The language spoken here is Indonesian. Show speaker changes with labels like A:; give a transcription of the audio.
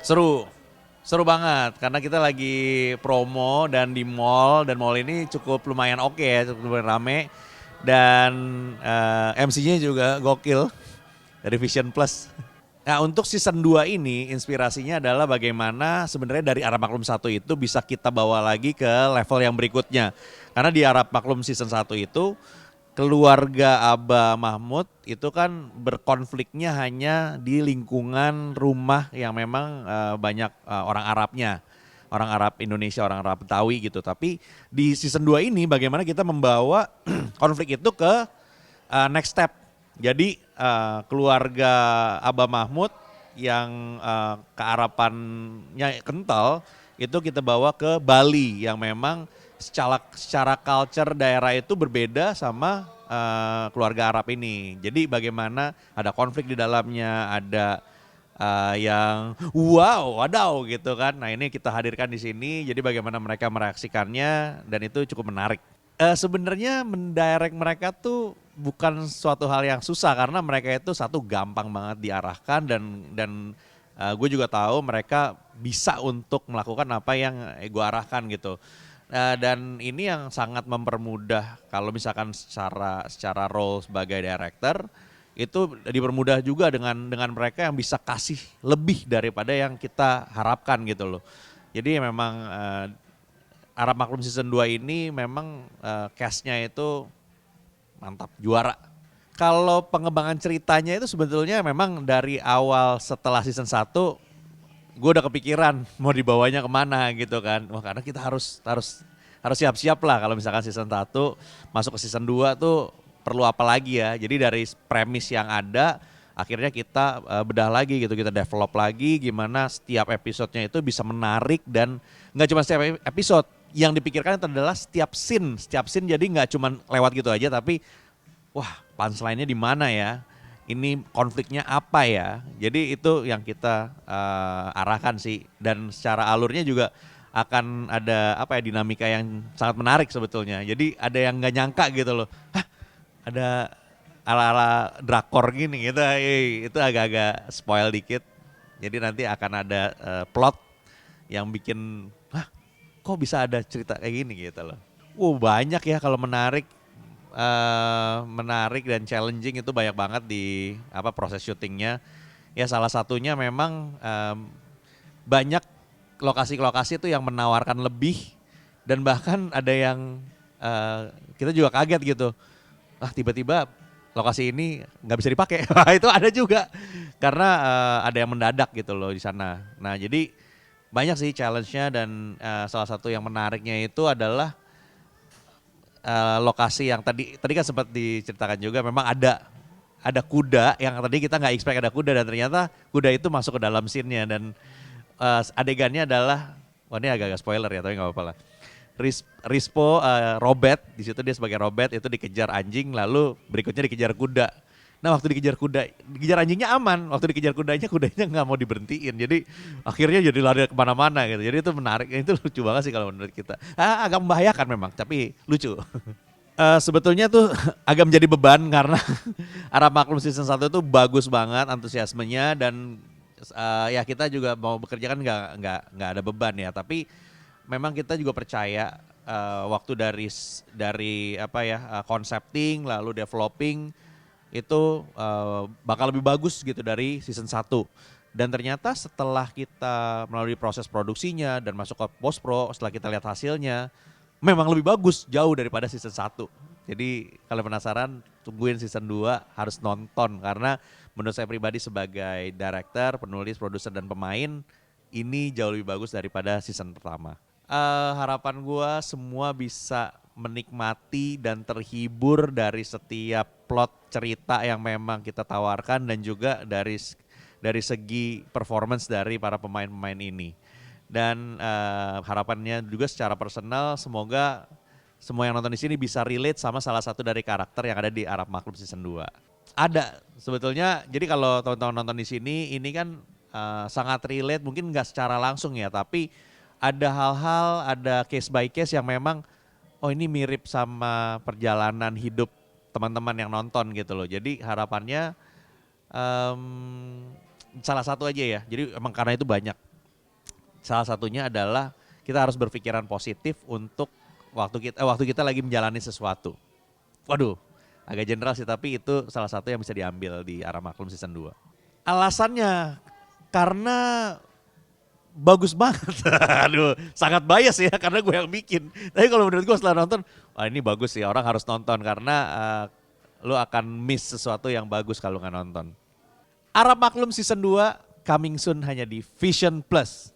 A: Seru, seru banget karena kita lagi promo dan di mall dan mall ini cukup lumayan oke ya, cukup lumayan rame dan MC-nya juga gokil dari Vision Plus. Nah, untuk season 2 ini inspirasinya adalah bagaimana sebenarnya dari Arab Maklum satu itu bisa kita bawa lagi ke level yang berikutnya. Karena di Arab Maklum season satu itu keluarga Aba Mahmud itu kan berkonfliknya hanya di lingkungan rumah yang memang banyak orang Arabnya. Orang Arab Indonesia, orang Arab Betawi gitu. Tapi di season 2 ini bagaimana kita membawa konflik itu ke next step. Jadi keluarga Aba Mahmud yang kearapannya kental itu kita bawa ke Bali yang memang secara culture daerah itu berbeda sama keluarga Arab ini. Jadi bagaimana ada konflik di dalamnya, ada yang wow, wadaw gitu kan. Nah ini kita hadirkan di sini. Jadi bagaimana mereka mereaksikannya dan itu cukup menarik. Sebenarnya mendirect mereka tuh bukan suatu hal yang susah karena mereka itu satu gampang banget diarahkan dan gue juga tahu mereka bisa untuk melakukan apa yang gue arahkan gitu. Dan ini yang sangat mempermudah kalau misalkan secara role sebagai director itu dipermudah juga dengan mereka yang bisa kasih lebih daripada yang kita harapkan gitu loh. Jadi memang Arab Maklum season 2 ini memang cast-nya itu mantap, juara. Kalau pengembangan ceritanya itu sebetulnya memang dari awal setelah season satu gue udah kepikiran mau dibawanya kemana gitu kan. Wah karena kita harus siap-siap lah kalau misalkan season satu masuk ke season 2 tuh perlu apa lagi ya. Jadi dari premis yang ada akhirnya kita bedah lagi gitu, kita develop lagi gimana setiap episodenya itu bisa menarik dan nggak cuma setiap episode, yang dipikirkan itu adalah setiap scene jadi nggak cuma lewat gitu aja tapi wah punchline-nya di mana ya, ini konfliknya apa ya, jadi itu yang kita arahkan sih dan secara alurnya juga akan ada apa ya dinamika yang sangat menarik sebetulnya, jadi ada yang nggak nyangka gitu loh, hah ada ala-ala drakor gini gitu, itu agak-agak spoil dikit, jadi nanti akan ada plot yang bikin kok bisa ada cerita kayak gini gitu loh. Banyak ya kalau menarik, menarik dan challenging itu banyak banget di apa proses syutingnya. Ya salah satunya memang banyak lokasi-lokasi itu yang menawarkan lebih dan bahkan ada yang kita juga kaget gitu. Tiba-tiba lokasi ini nggak bisa dipakai. Itu ada juga karena ada yang mendadak gitu loh di sana. Nah jadi banyak sih challenge-nya dan salah satu yang menariknya itu adalah lokasi yang tadi kan sempat diceritakan juga memang ada kuda yang tadi kita nggak expect ada kuda dan ternyata kuda itu masuk ke dalam scene-nya dan adegannya adalah ini agak-agak spoiler ya tapi nggak apa-apa lah. Rispo Robert di situ dia sebagai Robert itu dikejar anjing lalu berikutnya dikejar kuda. Nah waktu dikejar anjingnya aman. Waktu dikejar kudanya nggak mau diberhentiin. Jadi akhirnya jadi lari kemana-mana gitu. Jadi itu menarik, itu lucu banget sih kalau menurut kita. Agak membahayakan memang, tapi lucu. Sebetulnya tuh agak menjadi beban karena Arab Maklum season satu itu bagus banget antusiasmenya dan ya kita juga mau bekerja kan nggak ada beban ya. Tapi memang kita juga percaya waktu dari apa ya concepting lalu developing itu bakal lebih bagus gitu dari season satu. Dan ternyata setelah kita melalui proses produksinya dan masuk ke post pro, setelah kita lihat hasilnya, memang lebih bagus jauh daripada season satu. Jadi kalau penasaran, tungguin season 2 harus nonton. Karena menurut saya pribadi sebagai director, penulis, produser, dan pemain, ini jauh lebih bagus daripada season pertama. Harapan gue semua bisa menikmati dan terhibur dari setiap plot cerita yang memang kita tawarkan dan juga dari segi performance dari para pemain-pemain ini. Dan harapannya juga secara personal semoga semua yang nonton di sini bisa relate sama salah satu dari karakter yang ada di Arab Maklum season 2. Ada sebetulnya. Jadi kalau teman-teman nonton di sini ini kan sangat relate mungkin nggak secara langsung ya, tapi ada hal-hal, ada case by case yang memang ini mirip sama perjalanan hidup teman-teman yang nonton gitu loh. Jadi harapannya salah satu aja ya. Jadi emang karena itu banyak. Salah satunya adalah kita harus berpikiran positif untuk waktu kita lagi menjalani sesuatu. Waduh, agak general sih, tapi itu salah satu yang bisa diambil di Arah Maklum season 2. Alasannya karena bagus banget. Aduh, sangat bias ya karena gue yang bikin. Tapi kalau menurut gue setelah nonton, wah ini bagus sih, orang harus nonton karena lu akan miss sesuatu yang bagus kalau nggak nonton. Arah Maklum season 2 coming soon hanya di Vision Plus.